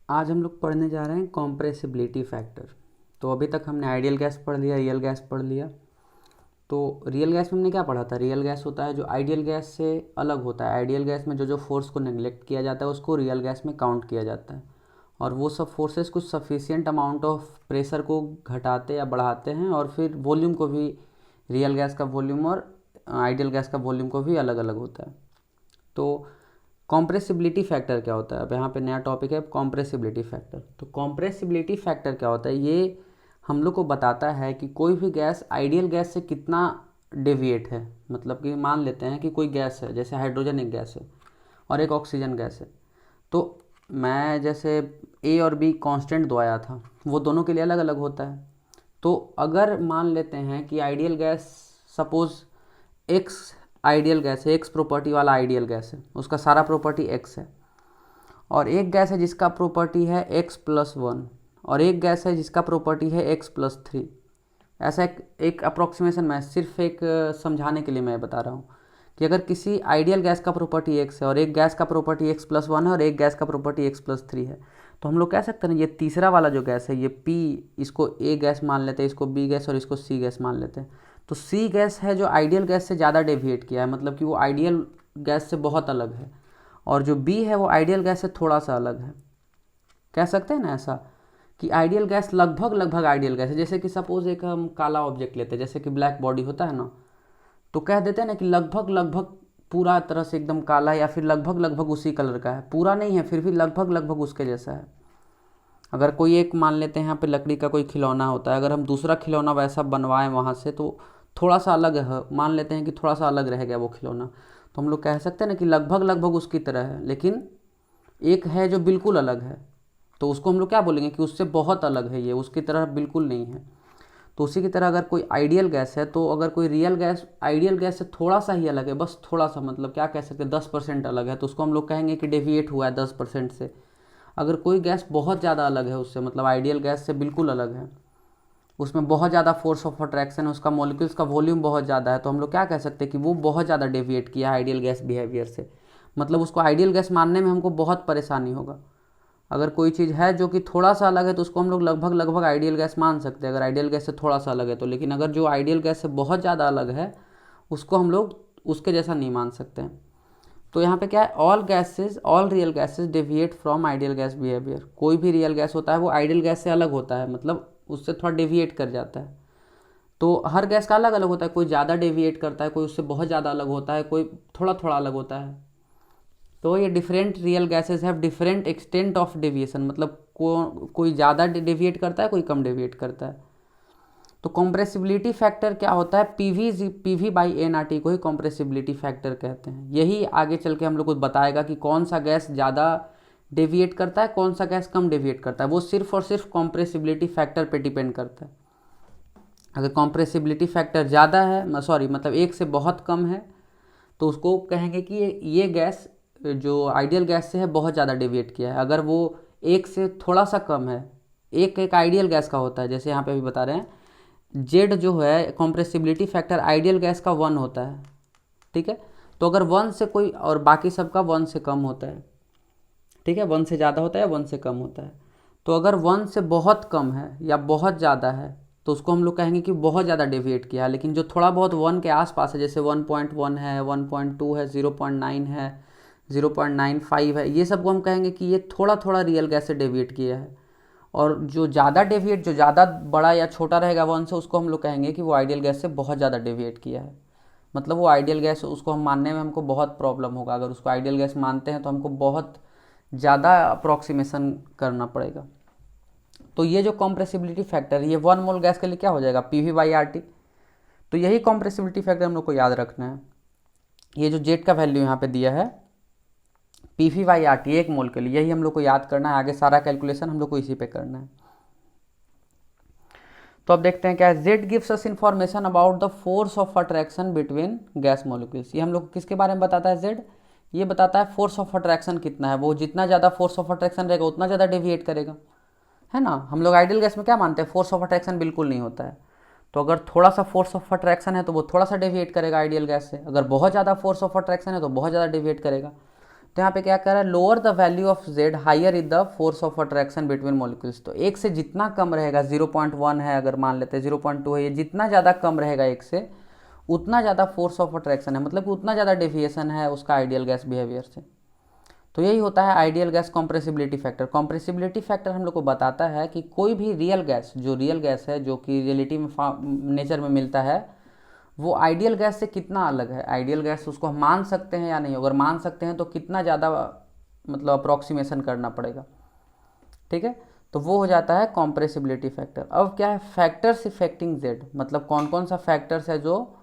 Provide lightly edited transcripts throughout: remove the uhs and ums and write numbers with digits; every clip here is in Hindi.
आज हम लोग पढ़ने जा रहे हैं कॉम्प्रेसिबिलिटी फैक्टर। तो अभी तक हमने आइडियल गैस पढ़ लिया, रियल गैस पढ़ लिया। तो रियल गैस में हमने क्या पढ़ा था? रियल गैस होता है जो आइडियल गैस से अलग होता है। आइडियल गैस में जो जो फोर्स को नेग्लेक्ट किया जाता है उसको रियल गैस में काउंट किया जाता है, और वो सब फोर्सेस कुछ सफिशिएंट अमाउंट ऑफ प्रेशर को घटाते या बढ़ाते हैं, और फिर वॉल्यूम को भी, रियल गैस का वॉल्यूम और आइडियल गैस का वॉल्यूम को भी अलग अलग होता है। तो कॉम्प्रेसिबिलिटी फैक्टर क्या होता है? अब यहाँ पे नया टॉपिक है कॉम्प्रेसिबिलिटी फैक्टर। तो कॉम्प्रेसिबिलिटी फैक्टर क्या होता है? ये हम लोग को बताता है कि कोई भी गैस आइडियल गैस से कितना डेविएट है। मतलब कि मान लेते हैं कि कोई गैस है, जैसे हाइड्रोजन एक गैस है और एक ऑक्सीजन गैस है। तो मैं जैसे ए और बी कांस्टेंट दवाया था, वो दोनों के लिए अलग अलग होता है। तो अगर मान लेते हैं कि ideal gas, suppose x ideal gas है, एक्स प्रॉपर्टी वाला आइडियल गैस है, उसका सारा प्रॉपर्टी एक्स है, और एक गैस है जिसका प्रॉपर्टी है एक्स प्लस वन, और एक गैस है जिसका प्रॉपर्टी है एक्स प्लस थ्री। ऐसा एक अप्रोक्सीमेशन, मैं सिर्फ एक समझाने के लिए मैं बता रहा हूँ कि अगर किसी आइडियल गैस का प्रॉपर्टी एक्स है और एक गैस का प्रॉपर्टी एक्स प्लस वन है और एक गैस का प्रॉपर्टी एक्स प्लस थ्री है, तो हम लोग कह सकते हैं ये तीसरा वाला जो गैस है, ये पी, इसको ए गैस मान लेते हैं, इसको बी गैस और इसको सी गैस मान लेते हैं। तो सी गैस है जो आइडियल गैस से ज़्यादा डेविएट किया है, मतलब कि वो आइडियल गैस से बहुत अलग है, और जो बी है वो आइडियल गैस से थोड़ा सा अलग है। कह सकते हैं ना ऐसा कि आइडियल गैस लगभग लगभग आइडियल गैस है। जैसे कि सपोज एक हम काला ऑब्जेक्ट लेते हैं, जैसे कि ब्लैक बॉडी होता है ना, तो कह देते हैं ना कि लगभग लगभग पूरा तरह से एकदम काला है, या फिर लगभग लगभग उसी कलर का है, पूरा नहीं है फिर भी लगभग लगभग उसके जैसा है। अगर कोई एक मान लेते हैं यहाँ पे लकड़ी का कोई खिलौना होता है, अगर हम दूसरा खिलौना वैसा बनवाएं वहाँ से, तो थोड़ा सा अलग है, मान लेते हैं कि थोड़ा सा अलग रह गया वो खिलौना, तो हम लोग कह सकते हैं ना कि लगभग लगभग उसकी तरह है। लेकिन एक है जो बिल्कुल अलग है, तो उसको हम लोग क्या बोलेंगे कि उससे बहुत अलग है, ये उसकी तरह बिल्कुल नहीं है। तो उसी की तरह अगर कोई आइडियल गैस है, तो अगर कोई रियल गैस आइडियल गैस से थोड़ा सा ही अलग है, बस थोड़ा सा, मतलब क्या कह सकते हैं 10% अलग है, तो उसको हम लोग कहेंगे कि डेविएट हुआ है 10% से। अगर कोई गैस बहुत ज़्यादा अलग है उससे, मतलब आइडियल गैस से बिल्कुल अलग है, उसमें बहुत ज़्यादा फोर्स ऑफ अट्रैक्शन है, उसका मॉलिक्यूल्स का वॉल्यूम बहुत ज़्यादा है, तो हम लोग क्या कह सकते हैं कि वो बहुत ज़्यादा डेविएट किया है आइडियल गैस बिहेवियर से। मतलब उसको आइडियल गैस मानने में हमको बहुत परेशानी होगा। अगर कोई चीज़ है जो कि थोड़ा सा अलग है, तो उसको हम लोग लगभग लगभग आइडियल गैस मान सकते हैं, अगर आइडियल गैस से थोड़ा सा अलग है तो। लेकिन अगर जो आइडियल गैस से बहुत ज़्यादा अलग है, उसको हम लोग उसके जैसा नहीं मान सकते हैं। तो यहाँ पे क्या है, all real gases deviate from ideal gas behaviour. कोई भी रियल गैस होता है वो आइडियल गैस से अलग होता है, मतलब उससे थोड़ा डेविएट कर जाता है। तो हर गैस का अलग अलग होता है, कोई ज़्यादा डेविएट करता है, कोई उससे बहुत ज़्यादा अलग होता है, कोई थोड़ा थोड़ा अलग होता है। तो ये different real gases have different extent of deviation, मतलब कोई ज़्यादा डेविएट करता है, कोई कम डेविएट करता है। तो कॉम्प्रेसिबिलिटी फैक्टर क्या होता है? PV by N R T को ही कॉम्प्रेसिबिलिटी फैक्टर कहते हैं। यही आगे चल के हम लोग को बताएगा कि कौन सा गैस ज़्यादा डेविएट करता है, कौन सा गैस कम डेविएट करता है। वो सिर्फ और सिर्फ कॉम्प्रेसिबिलिटी फैक्टर पे डिपेंड करता है। अगर कॉम्प्रेसिबिलिटी फैक्टर ज़्यादा है, सॉरी मतलब एक से बहुत कम है, तो उसको कहेंगे कि ये गैस जो आइडियल गैस से है बहुत ज़्यादा डेविएट किया है। अगर वो एक से थोड़ा सा कम है, एक एक आइडियल गैस का होता है, जैसे यहाँ पे अभी बता रहे हैं जेड जो है कॉम्प्रेसिबिलिटी फैक्टर आइडियल गैस का 1 होता है, ठीक है। तो अगर 1 से कोई और बाकी सबका 1 से कम होता है, ठीक है, 1 से ज़्यादा होता है या 1 से कम होता है। तो अगर 1 से बहुत कम है या बहुत ज़्यादा है, तो उसको हम लोग कहेंगे कि बहुत ज़्यादा डेविएट किया है। लेकिन जो थोड़ा बहुत 1 के आसपास है, जैसे 1.1 है, 1.2 है, 0.9 है, 0.95 है, ये सब को हम कहेंगे कि ये थोड़ा थोड़ा रियल गैस से डेविएट किया है। और जो ज़्यादा डेविएट, जो ज़्यादा बड़ा या छोटा रहेगा 1 से, उसको हम लोग कहेंगे कि वो आइडियल गैस से बहुत ज़्यादा डेविएट किया है। मतलब वो आइडियल गैस, उसको हम मानने में हमको बहुत प्रॉब्लम होगा। अगर उसको आइडियल गैस मानते हैं तो हमको बहुत ज़्यादा अप्रॉक्सीमेशन करना पड़ेगा। तो ये जो कॉम्प्रेसिबिलिटी फैक्टर है, ये 1 मोल गैस के लिए क्या हो जाएगा, पीवी बाई आर टी। तो यही कॉम्प्रेसिबिलिटी फैक्टर हम लोग को याद रखना है। ये जो जेड का वैल्यू यहाँ पे दिया है पीवी बाई आर टी 1 मोल के लिए, यही हम लोग को याद करना है। आगे सारा कैलकुलेशन हम लोग को इसी पे करना है। तो अब देखते हैं क्या है, Z gives us information about the force of attraction between gas molecules. ये हम लोग किसके बारे में बताता है? जेड। ये बताता है फोर्स ऑफ अट्रैक्शन कितना है। वो जितना ज़्यादा फोर्स ऑफ अट्रैक्शन रहेगा उतना ज़्यादा डेविएट करेगा, है ना। हम लोग आइडियल गैस में क्या मानते हैं, फोर्स ऑफ अट्रैक्शन बिल्कुल नहीं होता है। तो अगर थोड़ा सा फोर्स ऑफ अट्रैक्शन है तो वो थोड़ा सा डेविएट करेगा आइडियल गैस से। अगर बहुत ज़्यादा फोर्स ऑफ अट्रैक्शन है तो बहुत ज़्यादा डेविएट करेगा। तो यहाँ पे क्या कर रहा है, lower the value of Z higher is the force of attraction between molecules. तो एक से जितना कम रहेगा, 0.1 है अगर मान लेते हैं, 0.2 है, ये जितना ज़्यादा कम रहेगा एक से, उतना ज़्यादा फोर्स ऑफ अट्रैक्शन है, मतलब कि उतना ज़्यादा डेविएशन है उसका आइडियल गैस बिहेवियर से। तो यही होता है ideal gas compressibility factor. Compressibility factor हम लोग को बताता है कि कोई भी रियल गैस, जो रियल गैस है, जो कि रियलिटी में नेचर में मिलता है, वो आइडियल गैस से कितना अलग है। आइडियल गैस उसको हम मान सकते हैं या नहीं, अगर मान सकते हैं तो कितना ज़्यादा मतलब अप्रॉक्सीमेशन करना पड़ेगा। ठीक है, तो वो हो जाता है कॉम्प्रेसिबिलिटी फैक्टर। अब क्या है, फैक्टर्स इफेक्टिंग जेड, मतलब कौन कौन सा फैक्टर्स है जो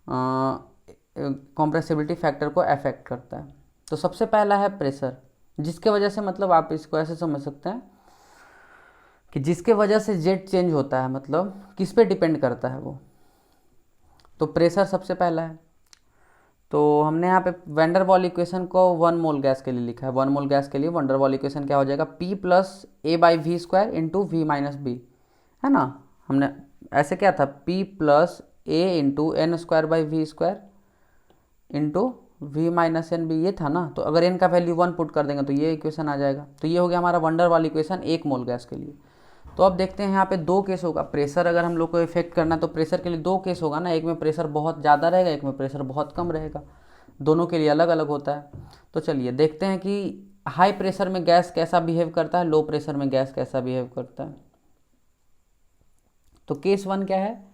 कॉम्प्रेसिबिलिटी फैक्टर को अफेक्ट करता है। तो सबसे पहला है प्रेशर, जिसके वजह से, मतलब आप इसको ऐसे समझ सकते हैं कि जिसके वजह से जेड चेंज होता है, मतलब किस पे डिपेंड करता है वो। तो प्रेशर सबसे पहला है। तो हमने यहाँ पे वैन डर वाल इक्वेशन को 1 मोल गैस के लिए लिखा है। 1 मोल गैस के लिए वैन डर वाल इक्वेशन क्या हो जाएगा, P plus A by V square into V minus B, है ना। हमने ऐसे क्या था, P plus A into N square by V square into V minus N B, ये था ना। तो अगर एन का वैल्यू 1 पुट कर देंगे तो ये इक्वेशन आ जाएगा। तो ये हो गया हमारा वैन डर वाल इक्वेशन 1 मोल गैस के लिए। तो अब देखते हैं यहाँ पे 2 केस होगा। प्रेशर अगर हम लोग को इफेक्ट करना है तो प्रेशर के लिए 2 केस होगा ना, एक में प्रेशर बहुत ज़्यादा रहेगा, एक में प्रेशर बहुत कम रहेगा, दोनों के लिए अलग अलग होता है। तो चलिए देखते हैं कि हाई प्रेशर में गैस कैसा बिहेव करता है, लो प्रेशर में गैस कैसा बिहेव करता है। तो केस 1 क्या है,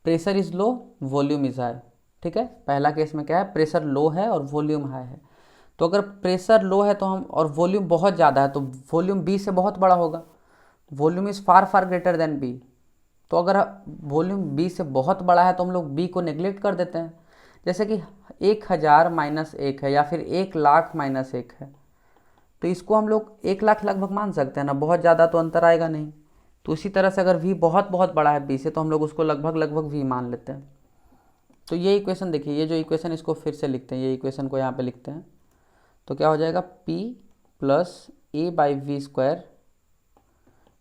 pressure is low volume is high. ठीक है, पहला केस में क्या है, प्रेशर लो है और वॉल्यूम हाई है। तो अगर प्रेशर लो है तो हम, और वॉल्यूम बहुत ज़्यादा है, तो वॉल्यूम बी से बहुत बड़ा होगा। Volume is far far greater than B. तो अगर वॉल्यूम बी से बहुत बड़ा है तो हम लोग बी को नेग्लेक्ट कर देते हैं। जैसे कि 1000 माइनस 1 है, या फिर 1,00,000 माइनस 1 है, तो इसको हम लोग 1,00,000 लगभग मान सकते हैं ना, बहुत ज़्यादा तो अंतर आएगा नहीं। तो इसी तरह से अगर v बहुत बहुत बड़ा है b से, तो हम लोग उसको लगभग लगभग v मान लेते हैं। तो ये इक्वेशन देखिए, ये जो इक्वेशन, इसको फिर से लिखते हैं, ये इक्वेशन को यहाँ पे लिखते हैं। तो क्या हो जाएगा, p plus A by V square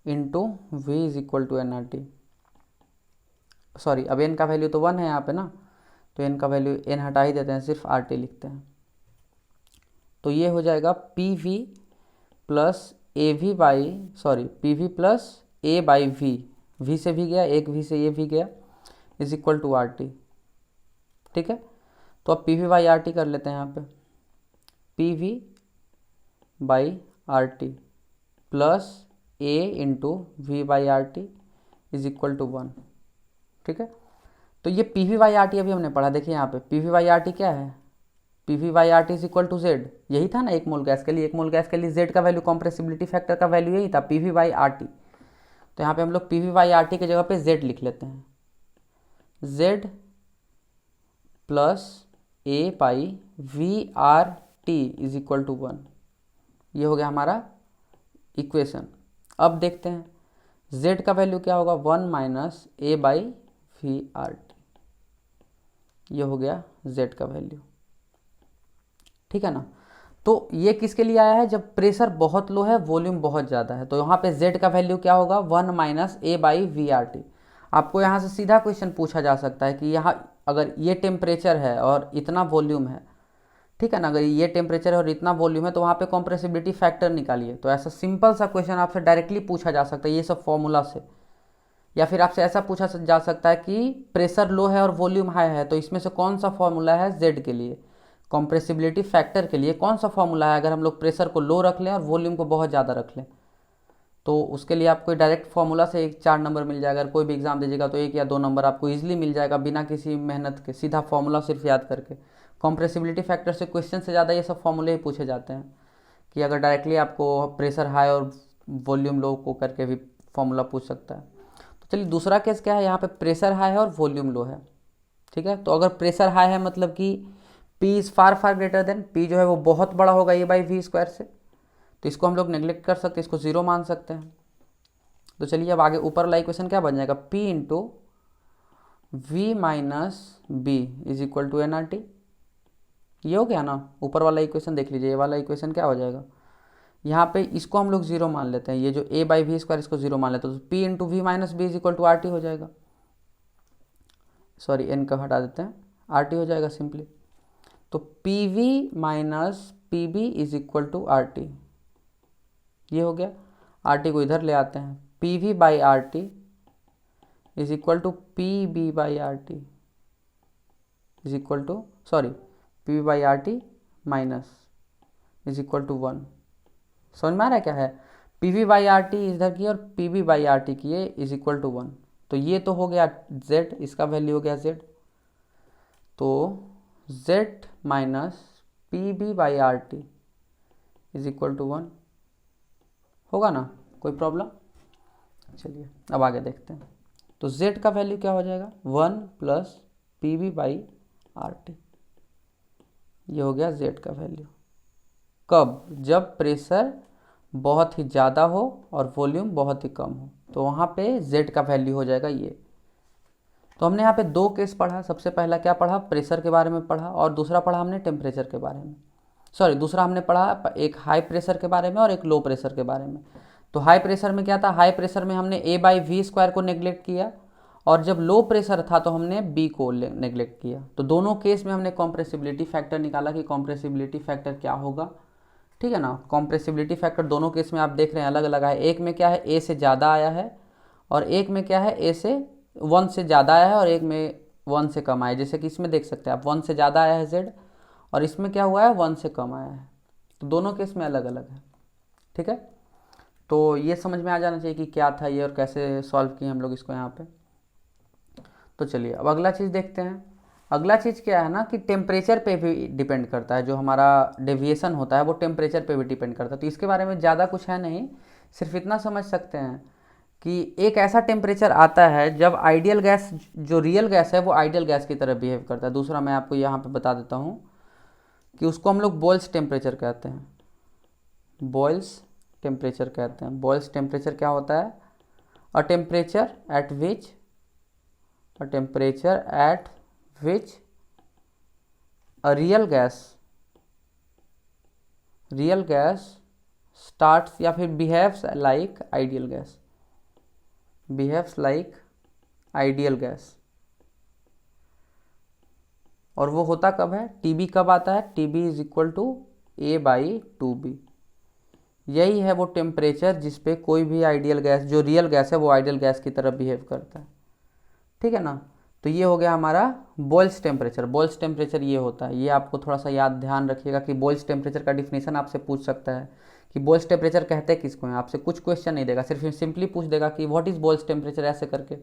into V is equal to N R T. Sorry, अब n का वैल्यू तो 1 है यहाँ पे ना, तो n का वैल्यू, n हटा ही देते हैं, सिर्फ आर टी लिखते हैं। तो ये हो जाएगा P V plus A V by, sorry, P V plus A by V, V से भी गया, एक वी से ये भी गया, is equal to R T. ठीक है, तो अब P V by R T कर लेते हैं यहाँ पे, P V by R T plus A into V by R T is equal to 1। ठीक है, तो ये P V by R T अभी हमने पढ़ा। देखिए यहाँ पे P V by R T क्या है, P V by R T is equal to Z, यही था ना 1 मोल गैस के लिए। 1 मोल गैस के लिए जेड का वैल्यू, कॉम्प्रेसिबिलिटी फैक्टर का वैल्यू यही था, P V by R T. तो यहाँ पे हम लोग P V by R T की जगह पे जेड लिख लेते हैं, Z plus A by V R T is equal to 1। ये हो गया हमारा इक्वेशन। अब देखते हैं z का वैल्यू क्या होगा, 1 minus A by V R T. ये हो गया z का वैल्यू। ठीक है ना। तो ये किसके लिए आया है, जब प्रेशर बहुत लो है, वॉल्यूम बहुत ज़्यादा है। तो यहाँ पे z का वैल्यू क्या होगा, 1 minus A by V R T. आपको यहाँ से सीधा क्वेश्चन पूछा जा सकता है कि यहाँ अगर ये टेम्परेचर है और इतना वॉल्यूम है, ठीक है ना, अगर ये टेम्परेचर है और इतना वॉल्यूम है, तो वहाँ पे कॉम्प्रेसिबिलिटी फैक्टर निकालिए। तो ऐसा सिंपल सा क्वेश्चन आपसे डायरेक्टली पूछा जा सकता है ये सब फॉर्मूला से। या फिर आपसे ऐसा पूछा जा सकता है कि प्रेशर लो है और वॉल्यूम हाई है, तो इसमें से कौन सा फॉर्मूला है जेड के लिए, कॉम्प्रेसिबिलिटी फैक्टर के लिए कौन सा फॉर्मूला है अगर हम लोग प्रेशर को लो रख लें और वॉल्यूम को बहुत ज़्यादा रख लें। तो उसके लिए आपको डायरेक्ट फॉर्मूला से 4 नंबर मिल जाएगा। अगर कोई भी एग्जाम दीजिएगा तो 1 या 2 नंबर आपको ईजिली मिल जाएगा बिना किसी मेहनत के, सीधा फॉर्मूला सिर्फ याद करके। कॉम्प्रेसिबिलिटी फैक्टर से क्वेश्चन से ज़्यादा ये सब फॉर्मूले ही पूछे जाते हैं, कि अगर डायरेक्टली आपको प्रेशर हाई और वॉल्यूम लो को करके भी फॉर्मूला पूछ सकता है। तो चलिए दूसरा केस क्या है, यहाँ पे प्रेशर हाई है और वॉल्यूम लो है। ठीक है, तो अगर प्रेशर हाई है मतलब कि P is far far greater then, P जो है वो बहुत बड़ा होगा ए बाई वी स्क्वायर से, तो इसको हम लोग नेग्लेक्ट कर सकते हैं, इसको 0 मान सकते हैं। तो चलिए अब आगे ऊपर वाला इक्वेशन क्या बन जाएगा, P into V minus B is equal to N R T. ये हो गया ना, ऊपर वाला इक्वेशन देख लीजिए, ये वाला इक्वेशन क्या हो जाएगा, यहाँ पे इसको हम लोग 0 मान लेते हैं, ये जो ए बाई वी स्क्वायर इसको 0 मान लेते हैं, तो P into V minus B is equal to R T हो जाएगा। सॉरी, एन का हटा देते हैं, आर टी हो जाएगा सिंपली। तो P V minus P B is equal to R T, ये हो गया। आर टी को इधर ले आते हैं, P V by R T is equal to P B by R T is equal to, sorry, P V by R T minus is equal to 1। समझ में आ रहा है क्या है? P V by R T इधर की और P B by R T की है इज इक्वल टू 1। तो ये तो हो गया z, इसका वैल्यू हो गया z। तो z minus P B by R T is equal to 1 होगा ना, कोई प्रॉब्लम? चलिए अब आगे देखते हैं। तो z का वैल्यू क्या हो जाएगा? 1 plus P B by R T, ये हो गया z का वैल्यू। कब? जब प्रेशर बहुत ही ज़्यादा हो और वॉल्यूम बहुत ही कम हो, तो वहाँ पे z का वैल्यू हो जाएगा ये। तो हमने यहाँ पे दो केस पढ़ा। सबसे पहला क्या पढ़ा? प्रेशर के बारे में पढ़ा, और दूसरा पढ़ा हमने टेम्परेचर के बारे में। सॉरी, दूसरा हमने पढ़ा एक हाई प्रेशर के बारे में और एक लो प्रेशर के बारे में। तो हाई प्रेशर में क्या था? हाई प्रेशर में हमने a बाई वी स्क्वायर को नेग्लेक्ट किया, और जब लो प्रेशर था तो हमने b को नेग्लेक्ट किया। तो दोनों केस में हमने कॉम्प्रेसिबिलिटी फैक्टर निकाला कि कॉम्प्रेसिबिलिटी फैक्टर क्या होगा, ठीक है ना। कॉम्प्रेसिबिलिटी फैक्टर दोनों केस में आप देख रहे हैं अलग अलग है। एक में क्या है, a से ज़्यादा आया है, और एक में क्या है, a से 1 से ज़्यादा आया है, और एक में 1 से कम आया है। जैसे कि इसमें देख सकते हैं आप 1 से ज़्यादा आया है z, और इसमें क्या हुआ है, 1 से कम आया है। तो दोनों केस में अलग अलग है, ठीक है। तो ये समझ में आ जाना चाहिए कि क्या था ये और कैसे सॉल्व किए हम लोग इसको यहाँ पे। तो चलिए अब अगला चीज़ देखते हैं। अगला चीज़ क्या है ना कि टेम्परेचर पे भी डिपेंड करता है। जो हमारा डेविएशन होता है वो टेम्परेचर पे भी डिपेंड करता है। तो इसके बारे में ज़्यादा कुछ है नहीं, सिर्फ इतना समझ सकते हैं कि एक ऐसा टेम्परेचर आता है जब आइडियल गैस, जो रियल गैस है वो आइडियल गैस की तरह बिहेव करता है। दूसरा मैं आपको यहाँ पे बता देता हूँ कि उसको हम लोग बॉयल्स टेम्परेचर कहते हैं। बॉयल्स टेम्परेचर कहते हैं। बॉयल्स टेम्परेचर क्या होता है? अ temperature at which a real gas starts या फिर behaves like ideal gas, और वो होता कब है? TB कब आता है? TB is equal to A by 2B। यही है वो टेम्परेचर जिस पे कोई भी आइडियल गैस, जो रियल गैस है वो आइडियल गैस की तरह बिहेव करता है, ठीक है ना। तो ये हो गया हमारा बॉयल्स टेम्परेचर। बॉयल्स टेम्परेचर ये होता है। ये आपको थोड़ा सा याद ध्यान रखिएगा कि बॉयल्स टेम्परेचर का डिफिनेशन आपसे पूछ सकता है कि बॉयल्स टेम्परेचर कहते हैं किसको हैं। आपसे कुछ क्वेश्चन नहीं देगा, सिर्फ सिंपली पूछ देगा कि व्हाट इज बॉयल्स टेम्परेचर, ऐसे करके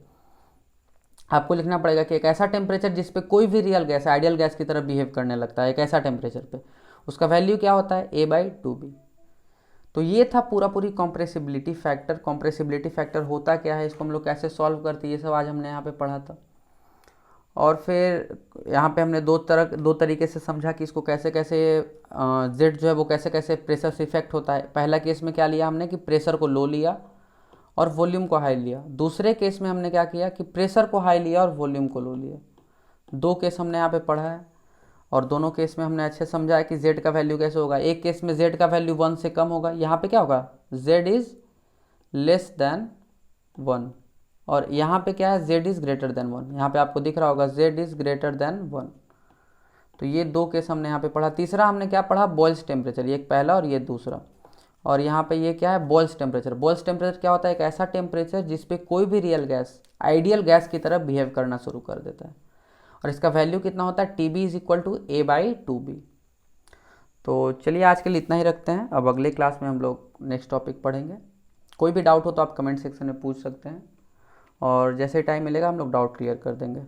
आपको लिखना पड़ेगा कि एक ऐसा टेम्परेचर जिस पे कोई भी रियल गैस आइडियल गैस की तरह बिहेव करने लगता है, एक ऐसा टेम्परेचर पे उसका वैल्यू क्या होता है? A by 2B। तो ये था पूरी कॉम्प्रेसिबिलिटी फैक्टर। कॉम्प्रेसिबिलिटी फैक्टर होता क्या है, इसको हम लोग कैसे सॉल्व करते हैं, ये सब आज हमने यहाँ पे पढ़ा था। और फिर यहाँ पे हमने दो तरीके से समझा कि इसको कैसे कैसे जेड जो है वो कैसे कैसे प्रेशर से इफेक्ट होता है। पहला केस में क्या लिया हमने कि प्रेशर को लो लिया और वॉल्यूम को हाई लिया। दूसरे केस में हमने क्या किया कि प्रेशर को हाई लिया और वॉल्यूम को लो लिया। दो केस हमने यहाँ पे पढ़ा है, और दोनों केस में हमने अच्छे समझा है कि z का वैल्यू कैसे होगा। एक केस में z का वैल्यू 1 से कम होगा, यहाँ पे क्या होगा, z इज लेस देन 1, और यहाँ पे क्या है, z इज ग्रेटर देन 1। यहाँ पे आपको दिख रहा होगा z इज ग्रेटर देन 1। तो ये दो केस हमने यहाँ पे पढ़ा। तीसरा हमने क्या पढ़ा, बॉयल्स टेम्परेचर, ये पहला और ये दूसरा। और यहाँ पे ये क्या है, बॉयल्स टेम्परेचर। बॉयल्स टेम्परेचर क्या होता है, एक ऐसा टेम्परेचर जिसपे कोई भी रियल गैस आइडियल गैस की तरह बिहेव करना शुरू कर देता है, और इसका वैल्यू कितना होता है, TB is equal to A by 2B। तो चलिए आज के लिए इतना ही रखते हैं। अब अगले क्लास में हम लोग नेक्स्ट टॉपिक पढ़ेंगे। कोई भी डाउट हो तो आप कमेंट सेक्शन में पूछ सकते हैं, और जैसे टाइम मिलेगा हम लोग डाउट क्लियर कर देंगे।